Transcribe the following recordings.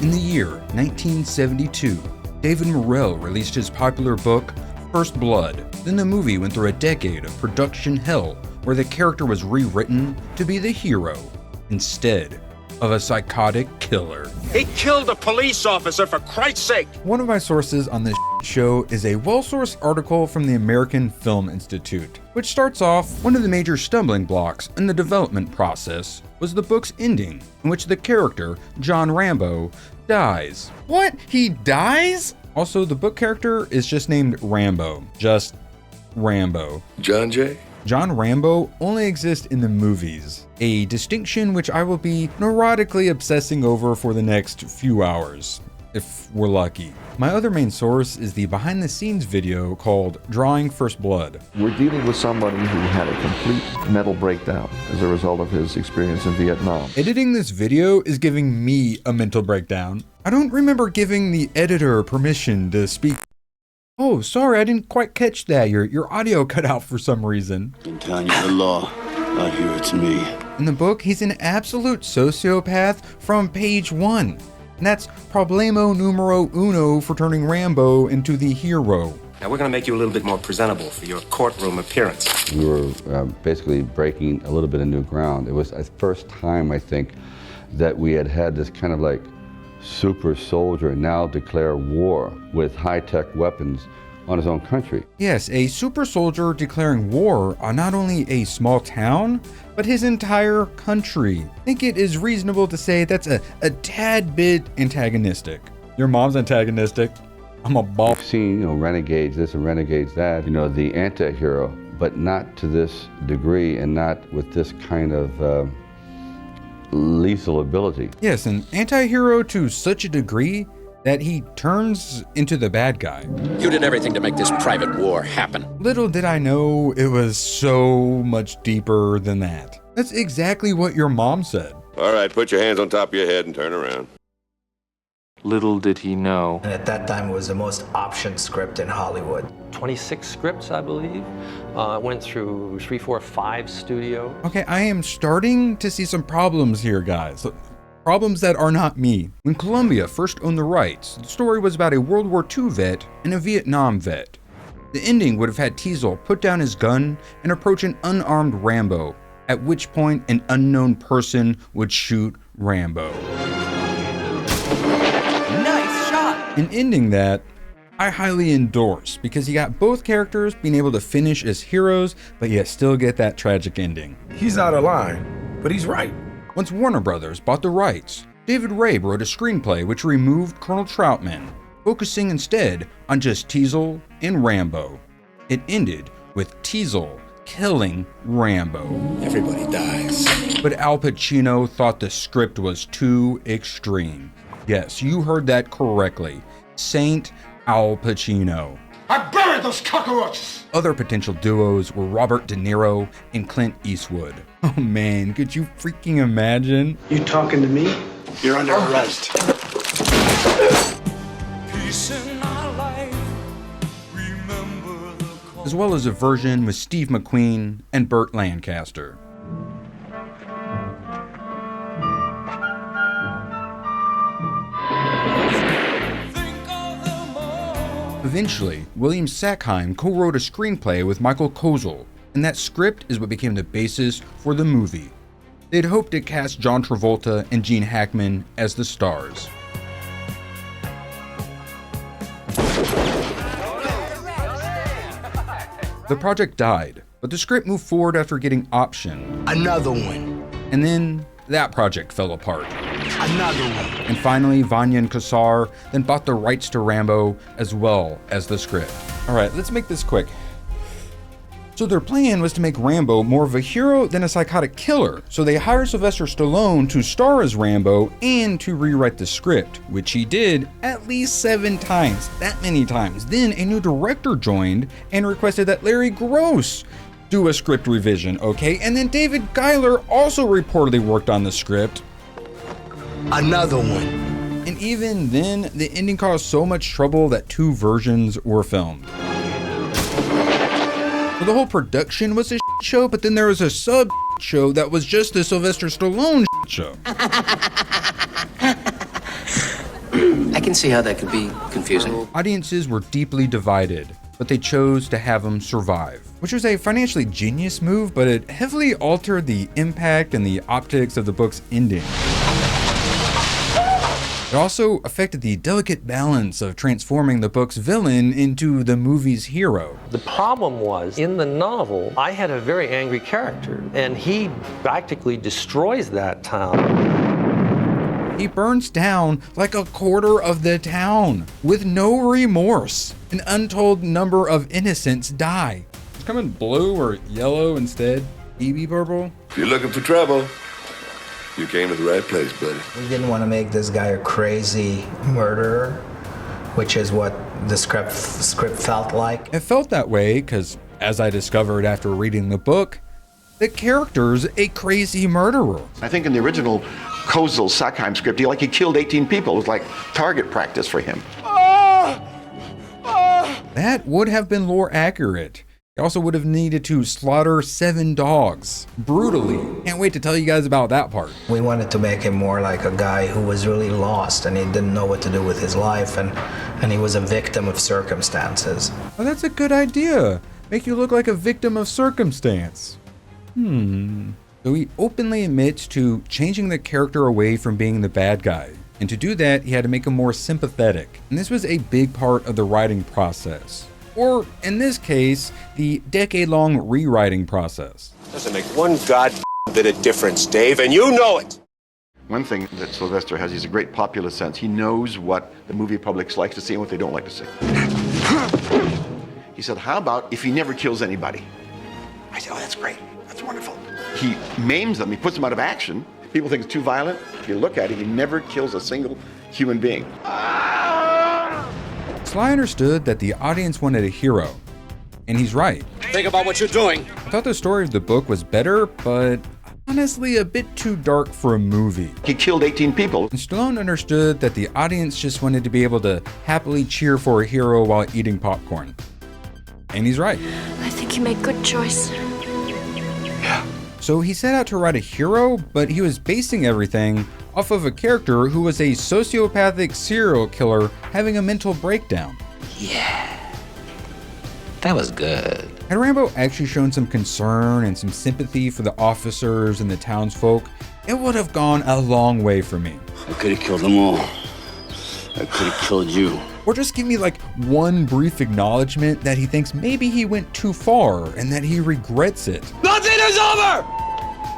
In the year 1972, David Morrell released his popular book, First Blood. Then the movie went through a decade of production hell where the character was rewritten to be the hero instead of a psychotic killer. He killed a police officer, for Christ's sake! One of my sources on this show is a well-sourced article from the American Film Institute, which starts off, one of the major stumbling blocks in the development process was the book's ending, in which the character, John Rambo, dies. What? He dies? Also, the book character is just named Rambo. Just Rambo. John J.? John Rambo only exists in the movies, a distinction which I will be neurotically obsessing over for the next few hours, if we're lucky. My other main source is the behind-the-scenes video called Drawing First Blood. We're dealing with somebody who had a complete mental breakdown as a result of his experience in Vietnam. Editing this video is giving me a mental breakdown. I don't remember giving the editor permission to speak. Oh, sorry, I didn't quite catch that. Your audio cut out for some reason. I'm telling you the law. Out here, it's me. In the book, he's an absolute sociopath from page 1. And that's problemo numero uno for turning Rambo into the hero. Now, we're going to make you a little bit more presentable for your courtroom appearance. We were basically breaking a little bit of new ground. It was the first time, I think, that we had this kind of like super soldier now declare war with high-tech weapons on his own country. Yes, a super soldier declaring war on not only a small town, but his entire country. I think it is reasonable to say that's a tad bit antagonistic. Your mom's antagonistic. I'm a ball. We've seen, renegades this and renegades that, the anti-hero, but not to this degree and not with this kind of lethal ability. Yes, an anti-hero to such a degree that he turns into the bad guy. You did everything to make this private war happen. Little did I know it was so much deeper than that. That's exactly what your mom said. All right, put your hands on top of your head and turn around. Little did he know. And at that time, it was the most optioned script in Hollywood. 26 scripts, I believe. Went through 3, 4, 5 studio. Okay, I am starting to see some problems here, guys. Problems that are not me. When Columbia first owned the rights, the story was about a World War II vet and a Vietnam vet. The ending would have had Teasel put down his gun and approach an unarmed Rambo, at which point an unknown person would shoot Rambo. Nice shot! An ending that I highly endorse because you got both characters being able to finish as heroes, but yet still get that tragic ending. He's out of line, but he's right. Once Warner Brothers bought the rights, David Rabe wrote a screenplay which removed Colonel Troutman, focusing instead on just Teasel and Rambo. It ended with Teasel killing Rambo. Everybody dies. But Al Pacino thought the script was too extreme. Yes, you heard that correctly. Saint Al Pacino. I buried those cockroaches! Other potential duos were Robert De Niro and Clint Eastwood. Oh man, could you freaking imagine? You talking to me? You're under arrest. As well as a version with Steve McQueen and Burt Lancaster. Eventually, William Sackheim co-wrote a screenplay with Michael Kozel, and that script is what became the basis for the movie. They'd hoped to cast John Travolta and Gene Hackman as the stars. The project died, but the script moved forward after getting optioned. Another one. And then that project fell apart. Another one. And finally, Vanya and Kassar then bought the rights to Rambo as well as the script. All right, let's make this quick. So their plan was to make Rambo more of a hero than a psychotic killer. So they hired Sylvester Stallone to star as Rambo and to rewrite the script, which he did at least 7 times, that many times. Then a new director joined and requested that Larry Gross do a script revision, okay? And then David Giler also reportedly worked on the script. Another one. And even then, the ending caused so much trouble that 2 versions were filmed. So the whole production was a show, but then there was a sub show that was just the Sylvester Stallone show. can see how that could be confusing. Audiences were deeply divided, but they chose to have him survive, which was a financially genius move, but it heavily altered the impact and the optics of the book's ending. It also affected the delicate balance of transforming the book's villain into the movie's hero. The problem was, in the novel, I had a very angry character, and he practically destroys that town. He burns down like a quarter of the town with no remorse. An untold number of innocents die. It's coming blue or yellow instead. BB purple. If you're looking for trouble, you came to the right place, buddy. We didn't want to make this guy a crazy murderer, which is what the script felt like. It felt that way because, as I discovered after reading the book, the character's a crazy murderer. I think in the original Kozel-Sackheim script, he killed 18 people. It was like target practice for him. That would have been lore accurate. He also would have needed to slaughter 7 dogs, brutally. Can't wait to tell you guys about that part. We wanted to make him more like a guy who was really lost and he didn't know what to do with his life, and he was a victim of circumstances. Oh, that's a good idea. Make you look like a victim of circumstance. So he openly admits to changing the character away from being the bad guy. And to do that, he had to make him more sympathetic. And this was a big part of the writing process. Or, in this case, the decade-long rewriting process. Doesn't make one bit of difference, Dave, and you know it. One thing that Sylvester has, he's a great populist sense. He knows what the movie public likes to see and what they don't like to see. He said, how about if he never kills anybody? I said, oh, that's great. That's wonderful. He maims them. He puts them out of action. People think it's too violent. If you look at it, he never kills a single human being. Sly understood that the audience wanted a hero, and he's right. Think about what you're doing. I thought the story of the book was better, but honestly a bit too dark for a movie. He killed 18 people. And Stallone understood that the audience just wanted to be able to happily cheer for a hero while eating popcorn. And he's right. I think you made good choice. So he set out to write a hero, but he was basing everything off of a character who was a sociopathic serial killer having a mental breakdown. Yeah, that was good. Had Rambo actually shown some concern and some sympathy for the officers and the townsfolk, it would have gone a long way for me. I could have killed them all. I could have killed you. Or just give me like one brief acknowledgement that he thinks maybe he went too far and that he regrets it. Nothing is over!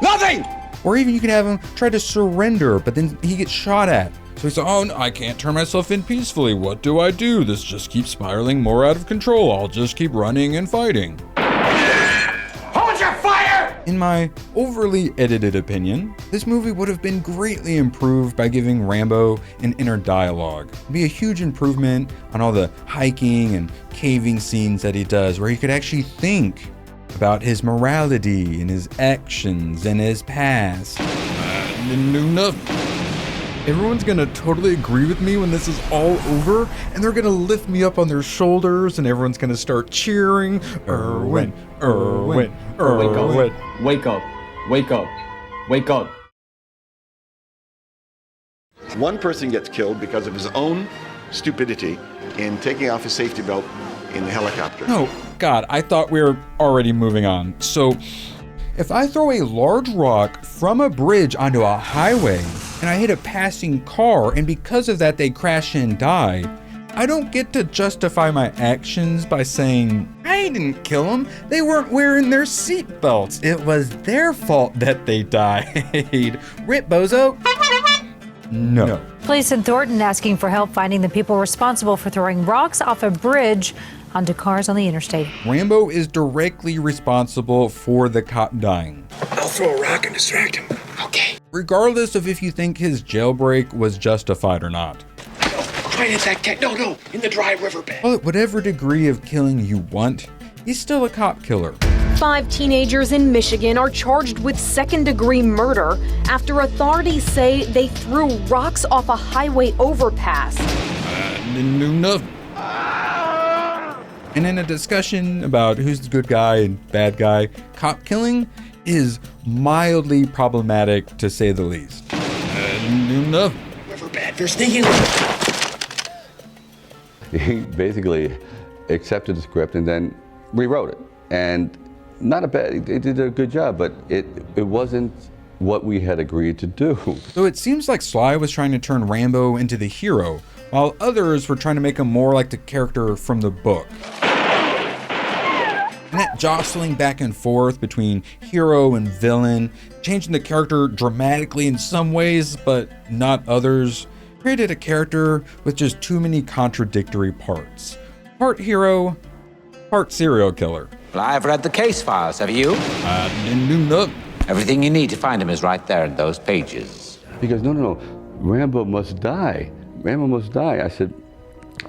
Nothing! Or even you could have him try to surrender, but then he gets shot at. So he's like, oh, no, I can't turn myself in peacefully. What do I do? This just keeps spiraling more out of control. I'll just keep running and fighting. Hold your fire! In my overly edited opinion, this movie would have been greatly improved by giving Rambo an inner dialogue. It'd be a huge improvement on all the hiking and caving scenes that he does, where he could actually think about his morality and his actions and his past. Everyone's gonna totally agree with me when this is all over, and they're gonna lift me up on their shoulders, and everyone's gonna start cheering, Irwin, Irwin, Irwin. Wake up, wake up, wake up. One person gets killed because of his own stupidity in taking off his safety belt in the helicopter. Oh, God, I thought we were already moving on. So, if I throw a large rock from a bridge onto a highway and I hit a passing car, and because of that they crash and die, I don't get to justify my actions by saying, I didn't kill them. They weren't wearing their seat belts. It was their fault that they died. Rip, bozo. No. Police in Thornton asking for help finding the people responsible for throwing rocks off a bridge onto cars on the interstate. Rambo is directly responsible for the cop dying. I'll throw a rock and distract him. Okay. Regardless of if you think his jailbreak was justified or not. Try and hit that cat. No, in the dry riverbed. Well, at whatever degree of killing you want, he's still a cop killer. 5 teenagers in Michigan are charged with second-degree murder after authorities say they threw rocks off a highway overpass. And in a discussion about who's the good guy and bad guy, cop killing is mildly problematic to say the least. Riverbed, they're sneaking. he basically accepted the script and then rewrote it. And not a bad, it did a good job, but it wasn't what we had agreed to do. So it seems like Sly was trying to turn Rambo into the hero, while others were trying to make him more like the character from the book. And that jostling back and forth between hero and villain, changing the character dramatically in some ways, but not others, created a character with just too many contradictory parts. Part hero, part serial killer. Well, I've read the case files, have you? I didn't do nothing. Everything you need to find him is right there in those pages. He goes, no, Rambo must die. Rambo must die. I said,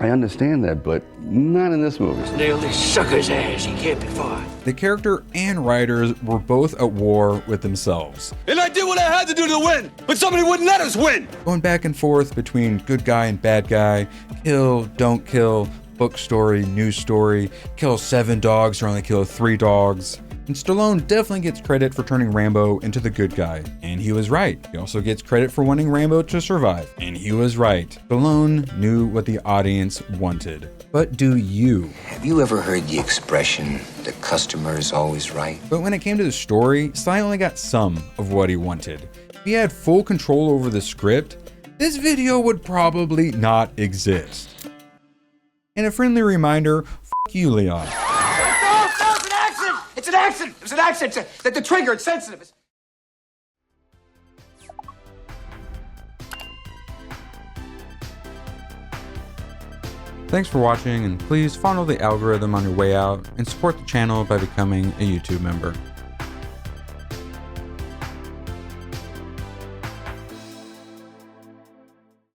I understand that, but not in this movie. Nail this sucker's ass. He can't be far. The character and writers were both at war with themselves. And I did what I had to do to win, but somebody wouldn't let us win. Going back and forth between good guy and bad guy, kill, don't kill, book story, news story, kill 7 dogs or only kill 3 dogs. And Stallone definitely gets credit for turning Rambo into the good guy. And he was right. He also gets credit for wanting Rambo to survive. And he was right. Stallone knew what the audience wanted. But do you? Have you ever heard the expression, the customer is always right? But when it came to the story, Sly only got some of what he wanted. If he had full control over the script, this video would probably not exist. And a friendly reminder, f*** you, Leon. It's an accident. It's an accident. That the trigger, it's sensitive. Thanks for watching, and please follow the algorithm on your way out and support the channel by becoming a YouTube member.